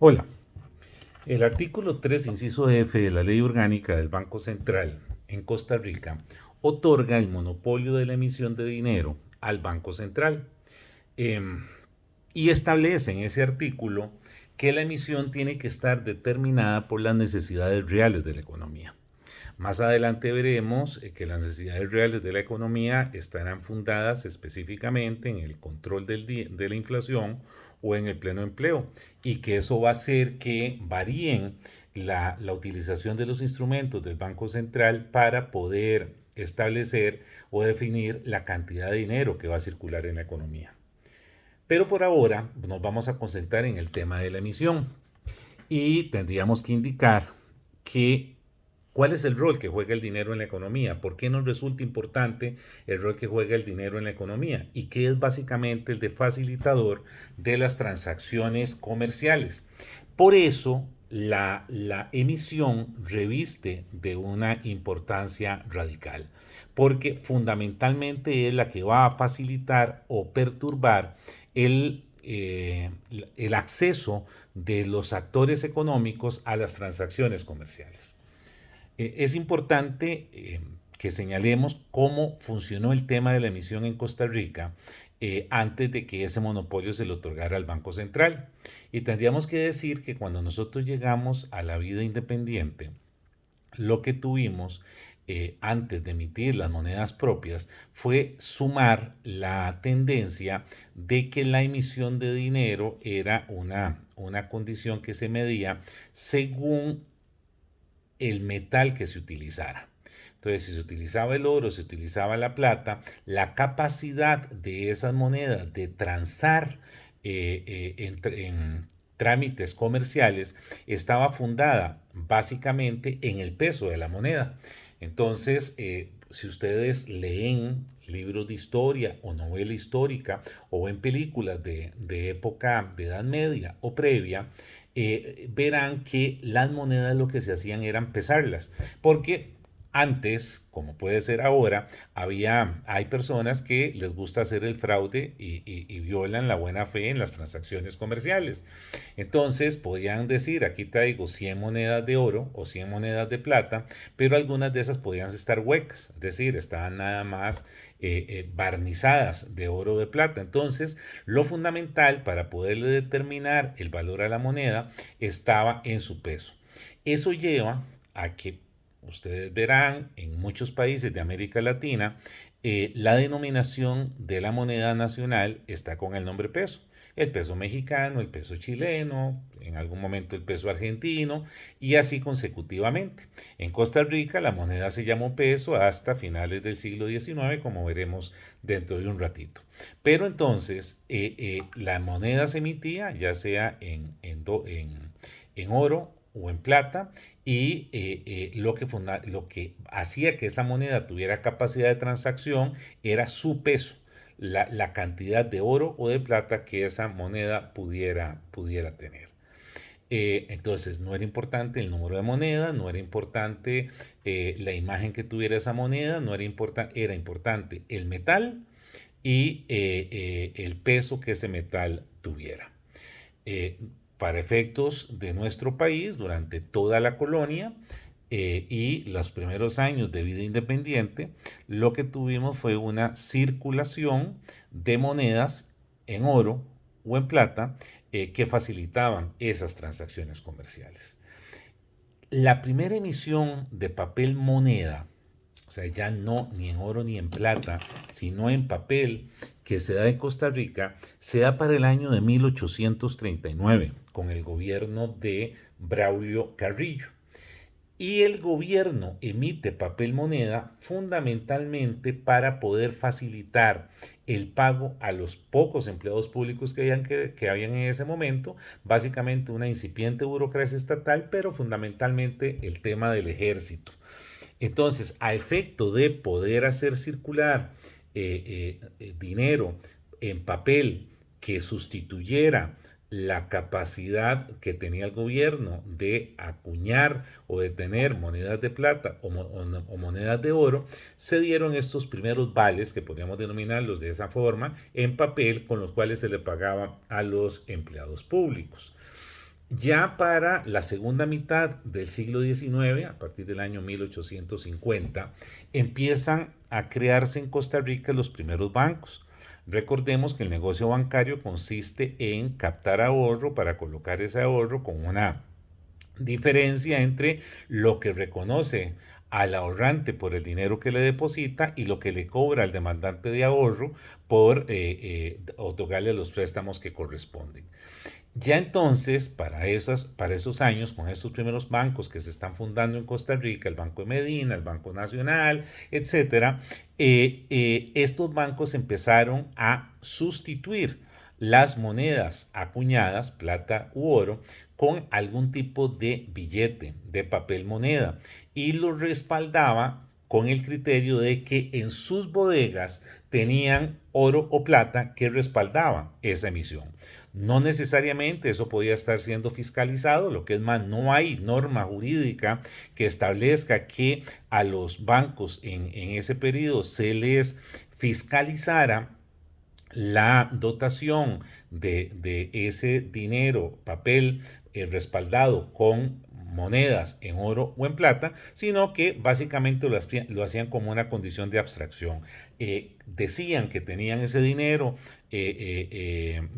Hola, el artículo 3, inciso F de la Ley Orgánica del Banco Central en Costa Rica otorga el monopolio de la emisión de dinero al Banco Central em, y establece en ese artículo que la emisión tiene que estar determinada por las necesidades reales de la economía. Más adelante veremos que las necesidades reales de la economía estarán fundadas específicamente en el control de la inflación o en el pleno empleo y que eso va a hacer que varíen la utilización de los instrumentos del Banco Central para poder establecer o definir la cantidad de dinero que va a circular en la economía. Pero por ahora nos vamos a concentrar en el tema de la emisión y tendríamos que indicar que cuál es el rol que juega el dinero en la economía, por qué nos resulta importante el rol que juega el dinero en la economía y que es básicamente el de facilitador de las transacciones comerciales. Por eso la emisión reviste de una importancia radical, porque fundamentalmente es la que va a facilitar o perturbar el acceso de los actores económicos a las transacciones comerciales. Es importante que señalemos cómo funcionó el tema de la emisión en Costa Rica antes de que ese monopolio se le otorgara al Banco Central. Y tendríamos que decir que cuando nosotros llegamos a la vida independiente, lo que tuvimos antes de emitir las monedas propias fue sumar la tendencia de que la emisión de dinero era una condición que se medía según el metal que se utilizara. Entonces, si se utilizaba el oro, se utilizaba la plata, la capacidad de esas monedas de transar en trámites comerciales estaba fundada básicamente en el peso de la moneda. Entonces, si ustedes leen libros de historia o novela histórica o ven películas de época de Edad Media o previa, verán que las monedas lo que se hacían eran pesarlas, porque antes, como puede ser ahora, hay personas que les gusta hacer el fraude y violan la buena fe en las transacciones comerciales. Entonces podían decir, aquí traigo 100 monedas de oro o 100 monedas de plata, pero algunas de esas podían estar huecas, es decir, estaban nada más barnizadas de oro o de plata. Entonces, lo fundamental para poderle determinar el valor a la moneda estaba en su peso. Eso lleva a que ustedes verán en muchos países de América Latina, la denominación de la moneda nacional está con el nombre peso. El peso mexicano, el peso chileno, en algún momento el peso argentino y así consecutivamente. En Costa Rica la moneda se llamó peso hasta finales del siglo XIX, como veremos dentro de un ratito. Pero entonces la moneda se emitía ya sea en oro o en plata y lo que hacía que esa moneda tuviera capacidad de transacción era su peso, la cantidad de oro o de plata que esa moneda pudiera tener. Entonces no era importante el número de moneda, no era importante la imagen que tuviera esa moneda, no era, era importante el metal y el peso que ese metal tuviera. Eh, para efectos de nuestro país, durante toda la colonia y los primeros años de vida independiente, lo que tuvimos fue una circulación de monedas en oro o en plata que facilitaban esas transacciones comerciales. La primera emisión de papel moneda, o sea, ya no ni en oro ni en plata, sino en papel, que se da en Costa Rica, se da para el año de 1839, con el gobierno de Braulio Carrillo. Y el gobierno emite papel moneda fundamentalmente para poder facilitar el pago a los pocos empleados públicos que habían en ese momento, básicamente una incipiente burocracia estatal, pero fundamentalmente el tema del ejército. Entonces, a efecto de poder hacer circular dinero en papel que sustituyera la capacidad que tenía el gobierno de acuñar o de tener monedas de plata o monedas de oro, se dieron estos primeros vales, que podríamos denominarlos de esa forma, en papel con los cuales se le pagaba a los empleados públicos. Ya para la segunda mitad del siglo XIX, a partir del año 1850, empiezan a crearse en Costa Rica los primeros bancos. Recordemos que el negocio bancario consiste en captar ahorro para colocar ese ahorro con una diferencia entre lo que reconoce al ahorrante por el dinero que le deposita y lo que le cobra al demandante de ahorro por otorgarle los préstamos que corresponden. Ya entonces, para esos años, con estos primeros bancos que se están fundando en Costa Rica, el Banco de Medina, el Banco Nacional, etcétera, estos bancos empezaron a sustituir las monedas acuñadas, plata u oro, con algún tipo de billete, de papel moneda, y lo respaldaba con el criterio de que en sus bodegas tenían oro o plata que respaldaba esa emisión. No necesariamente eso podía estar siendo fiscalizado, lo que es más, no hay norma jurídica que establezca que a los bancos en ese periodo se les fiscalizara la dotación de ese dinero, papel respaldado con monedas en oro o en plata, sino que básicamente lo hacían como una condición de abstracción. Decían que tenían ese dinero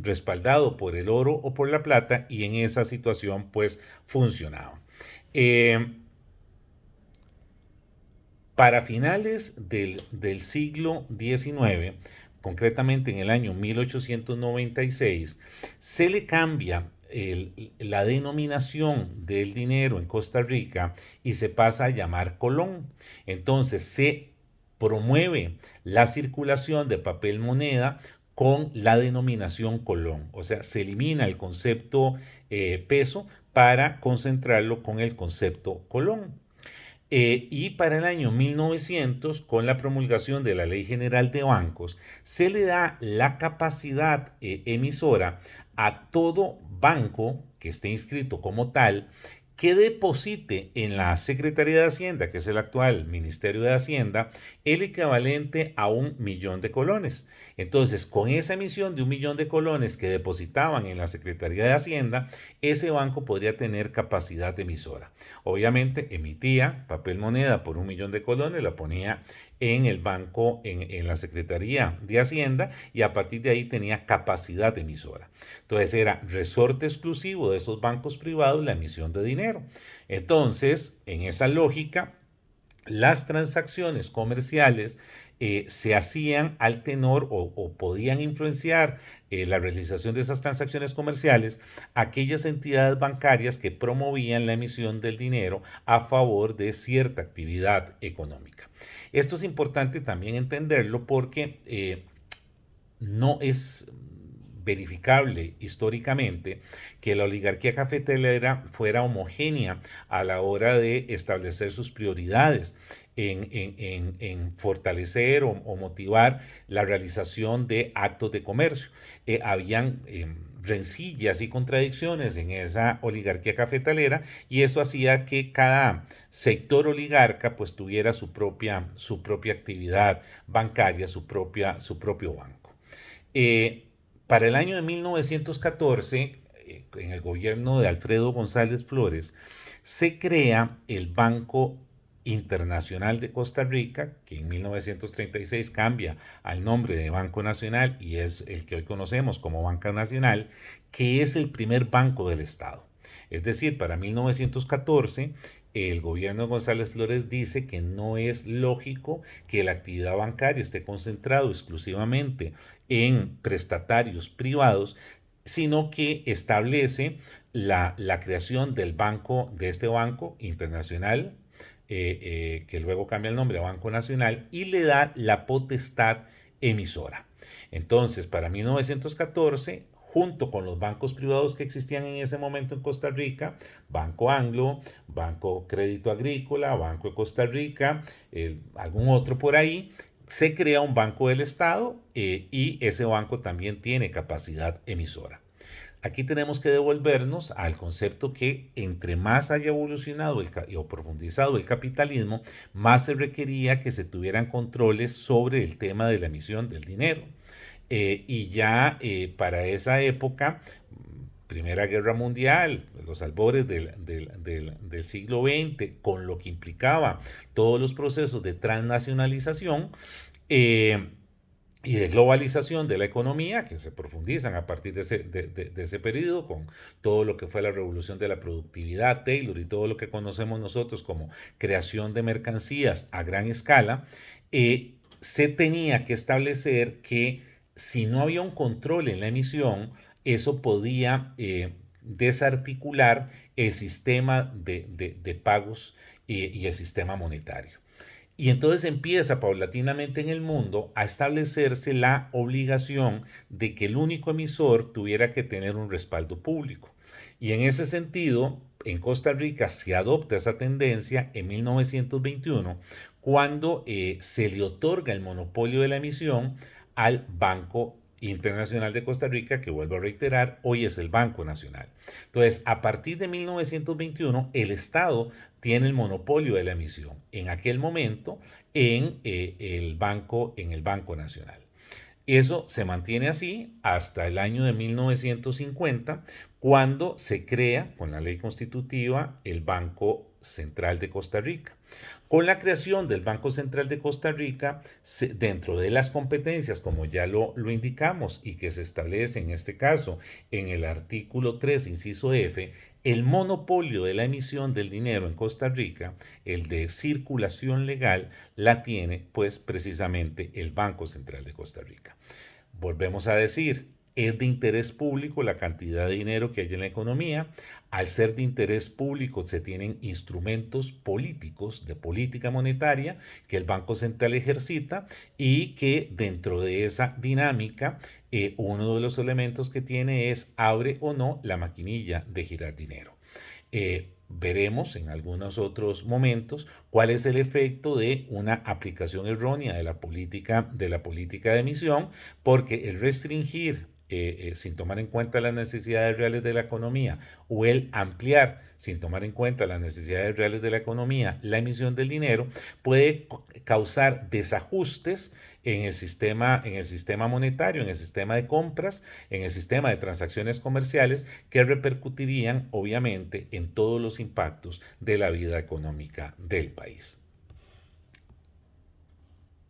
respaldado por el oro o por la plata y en esa situación pues funcionaba. Eh, para finales del siglo XIX, concretamente en el año 1896, se le cambia la denominación del dinero en Costa Rica y se pasa a llamar colón. Entonces se promueve la circulación de papel moneda con la denominación colón. O sea, se elimina el concepto peso para concentrarlo con el concepto colón. Y para el año 1900, con la promulgación de la Ley General de Bancos, se le da la capacidad emisora a todo banco que esté inscrito como tal que deposite en la Secretaría de Hacienda, que es el actual Ministerio de Hacienda, el equivalente a 1 millón de colones. Entonces, con esa emisión de 1 millón de colones que depositaban en la Secretaría de Hacienda, ese banco podría tener capacidad emisora. Obviamente emitía papel moneda por 1 millón de colones, la ponía en el banco, en la Secretaría de Hacienda y a partir de ahí tenía capacidad emisora. Entonces era resorte exclusivo de esos bancos privados la emisión de dinero. Entonces, en esa lógica, las transacciones comerciales se hacían al tenor o podían influenciar la realización de esas transacciones comerciales aquellas entidades bancarias que promovían la emisión del dinero a favor de cierta actividad económica. Esto es importante también entenderlo porque no es verificable históricamente que la oligarquía cafetalera fuera homogénea a la hora de establecer sus prioridades en fortalecer o motivar la realización de actos de comercio. Habían rencillas y contradicciones en esa oligarquía cafetalera y eso hacía que cada sector oligarca pues tuviera su propia actividad bancaria, su propio banco. Eh, para el año de 1914, en el gobierno de Alfredo González Flores, se crea el Banco Internacional de Costa Rica, que en 1936 cambia al nombre de Banco Nacional y es el que hoy conocemos como Banca Nacional, que es el primer banco del Estado. Es decir, para 1914 el gobierno de González Flores dice que no es lógico que la actividad bancaria esté concentrado exclusivamente en prestatarios privados, sino que establece la creación del banco, de este banco internacional, que luego cambia el nombre a Banco Nacional, y le da la potestad emisora. Entonces, para 1914, junto con los bancos privados que existían en ese momento en Costa Rica, Banco Anglo, Banco Crédito Agrícola, Banco de Costa Rica, algún otro por ahí, se crea un banco del Estado y ese banco también tiene capacidad emisora. Aquí tenemos que devolvernos al concepto que entre más haya evolucionado o profundizado el capitalismo, más se requería que se tuvieran controles sobre el tema de la emisión del dinero. Y ya para esa época, Primera Guerra Mundial, los albores del siglo XX, con lo que implicaba todos los procesos de transnacionalización, eh, y de globalización de la economía que se profundizan a partir de ese periodo con todo lo que fue la revolución de la productividad, Taylor y todo lo que conocemos nosotros como creación de mercancías a gran escala, se tenía que establecer que si no había un control en la emisión, eso podía desarticular el sistema de pagos y el sistema monetario. Y entonces empieza paulatinamente en el mundo a establecerse la obligación de que el único emisor tuviera que tener un respaldo público. Y en ese sentido, en Costa Rica se adopta esa tendencia en 1921, cuando se le otorga el monopolio de la emisión al Banco Internacional de Costa Rica, que vuelvo a reiterar, hoy es el Banco Nacional. Entonces, a partir de 1921, el Estado tiene el monopolio de la emisión, en aquel momento en el Banco Nacional. Eso se mantiene así hasta el año de 1950, cuando se crea, con la ley constitutiva, el Banco Central de Costa Rica. Con la creación del Banco Central de Costa Rica, dentro de las competencias, como ya lo indicamos y que se establece en este caso en el artículo 3, inciso F, el monopolio de la emisión del dinero en Costa Rica, el de circulación legal, la tiene pues precisamente el Banco Central de Costa Rica. Volvemos a decir, es de interés público la cantidad de dinero que hay en la economía. Al ser de interés público se tienen instrumentos políticos de política monetaria que el Banco Central ejercita y que dentro de esa dinámica uno de los elementos que tiene es abre o no la maquinilla de girar dinero. Veremos en algunos otros momentos cuál es el efecto de una aplicación errónea de la política de emisión, porque el restringir sin tomar en cuenta las necesidades reales de la economía o el ampliar sin tomar en cuenta las necesidades reales de la economía la emisión del dinero puede causar desajustes en el sistema monetario, en el sistema de compras, en el sistema de transacciones comerciales que repercutirían obviamente en todos los impactos de la vida económica del país.